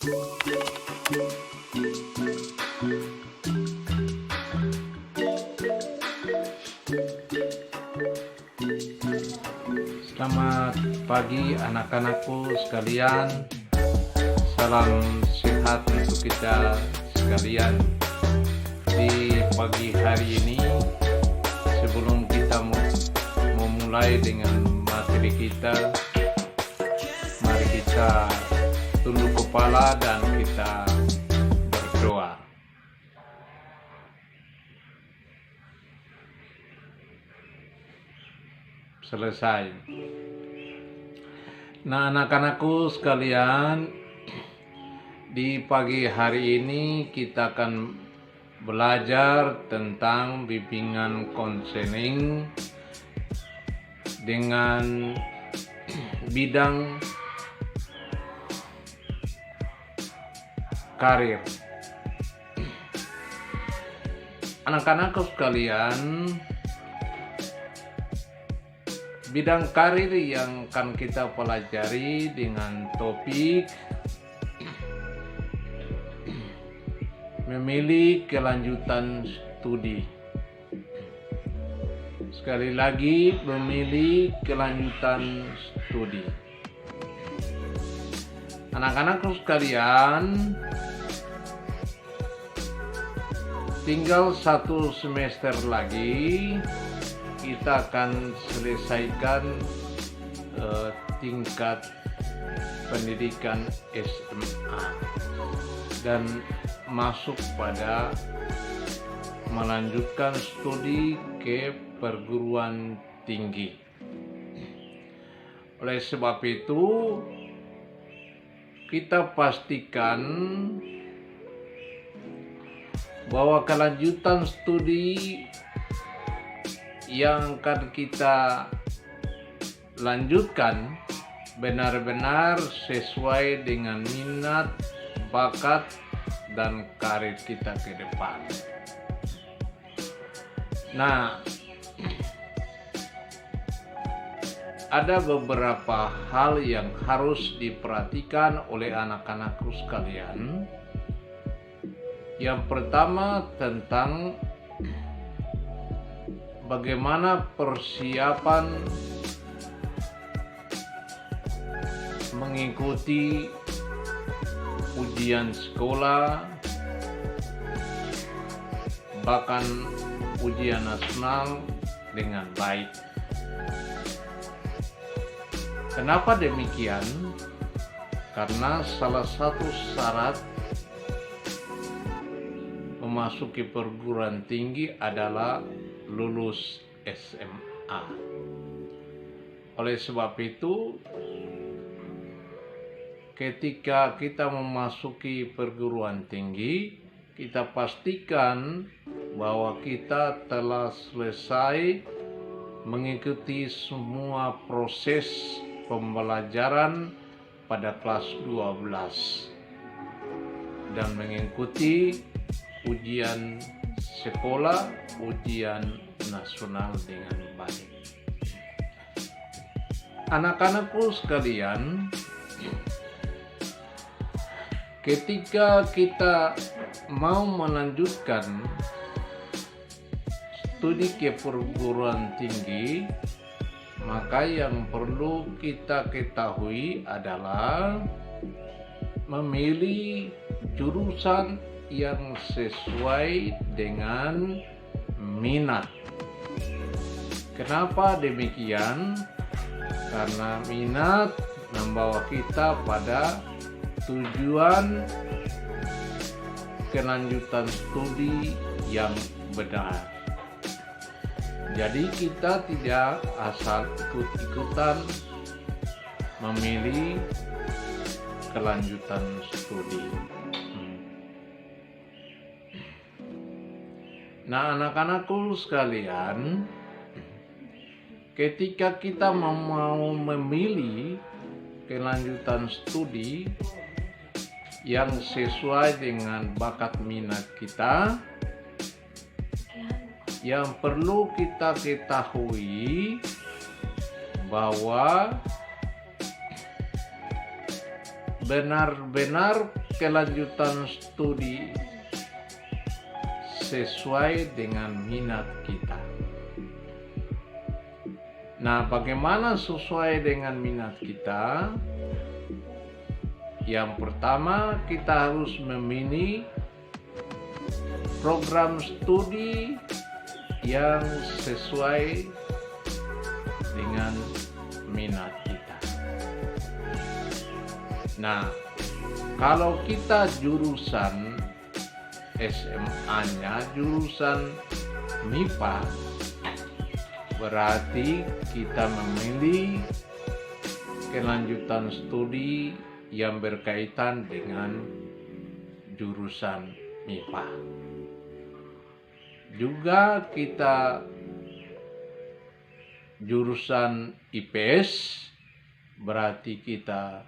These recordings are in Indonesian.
Selamat pagi anak-anakku sekalian. Salam sehat untuk kita sekalian. Di pagi hari ini, sebelum kita memulai dengan materi kita, mari kita tunduk kepala dan kita berdoa. Selesai. Nah, anak-anakku sekalian, di pagi hari ini kita akan belajar tentang bimbingan konseling dengan bidang karir. Anak-anakku sekalian, bidang karir yang akan kita pelajari dengan topik memilih kelanjutan studi. Sekali lagi, memilih kelanjutan studi. Anak-anakku sekalian, tinggal 1 semester lagi kita akan selesaikan tingkat pendidikan SMA dan masuk pada melanjutkan studi ke perguruan tinggi. Oleh sebab itu, kita pastikan bahwa kelanjutan studi yang akan kita lanjutkan benar-benar sesuai dengan minat, bakat, dan karir kita ke depan. Nah, ada beberapa hal yang harus diperhatikan oleh anak-anakku sekalian. Yang pertama tentang bagaimana persiapan mengikuti ujian sekolah, bahkan ujian nasional dengan baik. Kenapa demikian? Karena salah satu syarat memasuki perguruan tinggi adalah lulus SMA. Oleh sebab itu, ketika kita memasuki perguruan tinggi, kita pastikan bahwa kita telah selesai mengikuti semua proses pembelajaran pada kelas 12 dan mengikuti ujian sekolah, ujian nasional dengan baik. Anak-anakku sekalian, ketika kita mau melanjutkan studi ke perguruan tinggi, maka yang perlu kita ketahui adalah memilih jurusan yang sesuai dengan minat. Kenapa demikian? Karena minat membawa kita pada tujuan kelanjutan studi yang benar. Jadi kita tidak asal ikut-ikutan memilih kelanjutan studi. Nah, anak-anakku sekalian, ketika kita mau memilih kelanjutan studi yang sesuai dengan bakat minat kita, yang perlu kita ketahui bahwa benar-benar kelanjutan studi sesuai dengan minat kita. Nah, bagaimana sesuai dengan minat kita? Yang pertama, kita harus memilih program studi yang sesuai dengan minat kita. Nah, kalau kita jurusan SMA-nya jurusan MIPA, berarti kita memilih kelanjutan studi yang berkaitan dengan jurusan MIPA. Juga kita jurusan IPS, berarti kita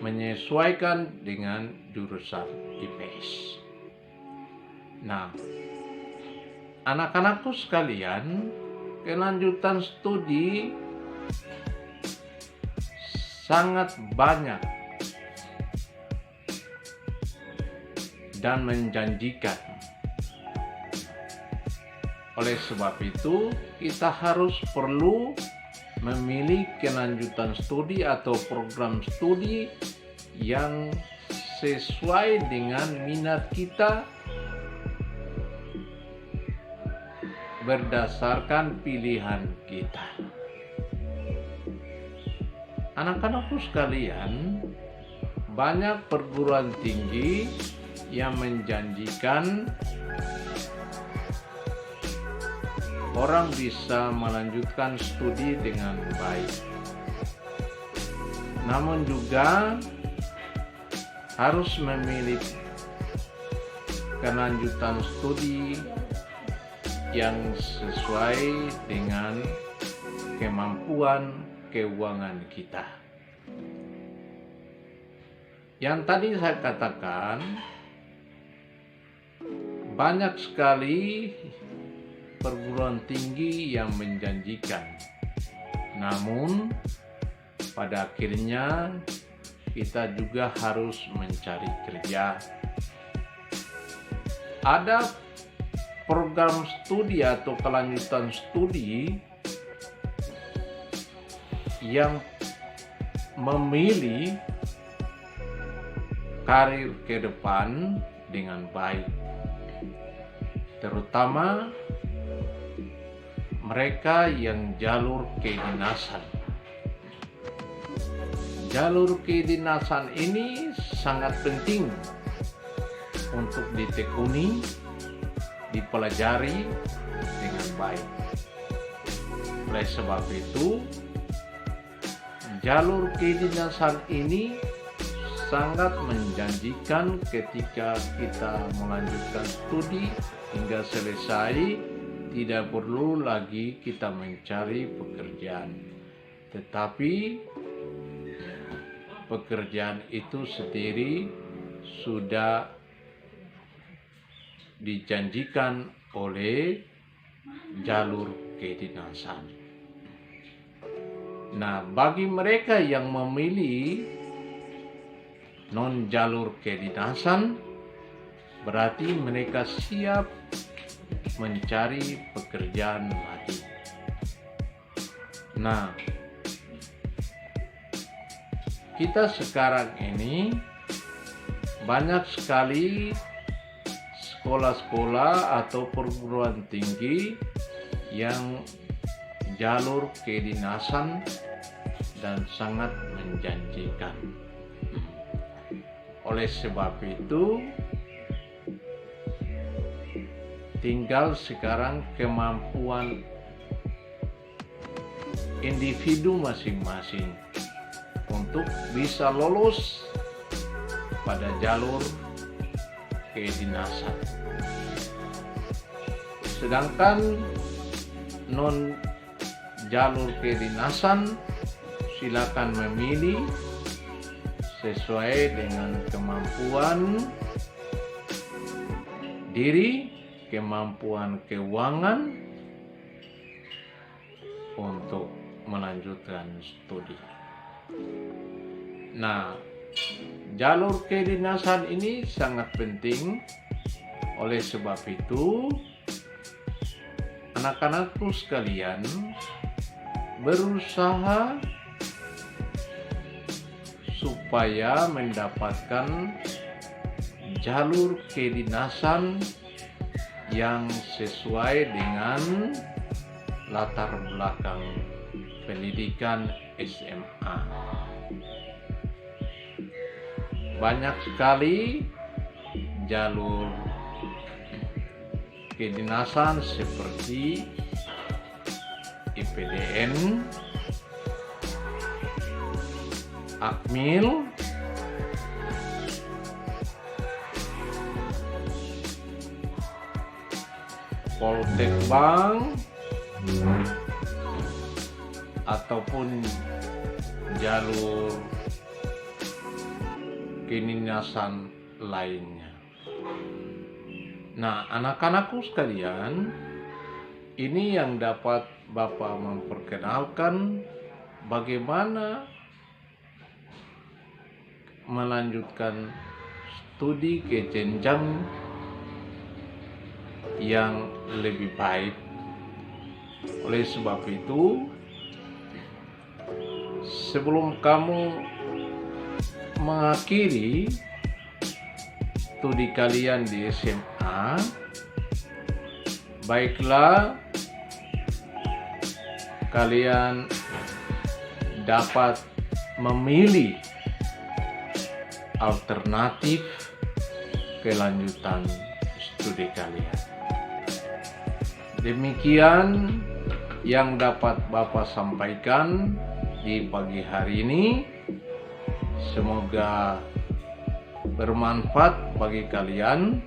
menyesuaikan dengan jurusan IPS. Nah, anak-anakku sekalian, kelanjutan studi sangat banyak dan menjanjikan. Oleh sebab itu, kita harus perlu memilih kelanjutan studi atau program studi yang sesuai dengan minat kita berdasarkan pilihan kita. Anak-anakku sekalian, banyak perguruan tinggi yang menjanjikan orang bisa melanjutkan studi dengan baik. Namun juga harus memilih kelanjutan studi yang sesuai dengan kemampuan keuangan kita. Yang tadi saya katakan, banyak sekali perguruan tinggi yang menjanjikan. Namun, pada akhirnya kita juga harus mencari kerja. Ada program studi atau kelanjutan studi yang memilih karir ke depan dengan baik, terutama mereka yang jalur kedinasan. Jalur kedinasan ini sangat penting untuk ditekuni, dipelajari dengan baik. Oleh sebab itu, jalur kedinasan ini sangat menjanjikan ketika kita melanjutkan studi hingga selesai. Tidak perlu lagi kita mencari pekerjaan, tetapi pekerjaan itu sendiri sudah dijanjikan oleh jalur kedinasan. Nah, bagi mereka yang memilih non jalur kedinasan, berarti mereka siap mencari pekerjaan lagi. Nah, kita sekarang ini banyak sekali sekolah-sekolah atau perguruan tinggi yang jalur kedinasan dan sangat menjanjikan. Oleh sebab itu, tinggal sekarang kemampuan individu masing-masing untuk bisa lolos pada jalur kedinasan. Sedangkan non jalur kedinasan silakan memilih sesuai dengan kemampuan diri, kemampuan keuangan untuk melanjutkan studi. Nah, jalur kedinasan ini sangat penting. Oleh sebab itu, anak-anakku sekalian berusaha supaya mendapatkan jalur kedinasan yang sesuai dengan latar belakang pendidikan SMA. Banyak sekali jalur kedinasan seperti IPDN, Akmil, Poltek Bank, ataupun jalur kedinasan lainnya. Nah, anak-anakku sekalian, ini yang dapat Bapak memperkenalkan bagaimana melanjutkan studi ke jenjang yang lebih baik. Oleh sebab itu, sebelum kamu mengakhiri studi kalian di SMA, baiklah kalian dapat memilih alternatif kelanjutan studi kalian. Demikian yang dapat Bapak sampaikan di pagi hari ini. Semoga bermanfaat bagi kalian.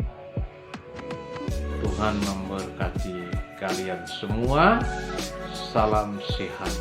Tuhan memberkati kalian semua. Salam sehat.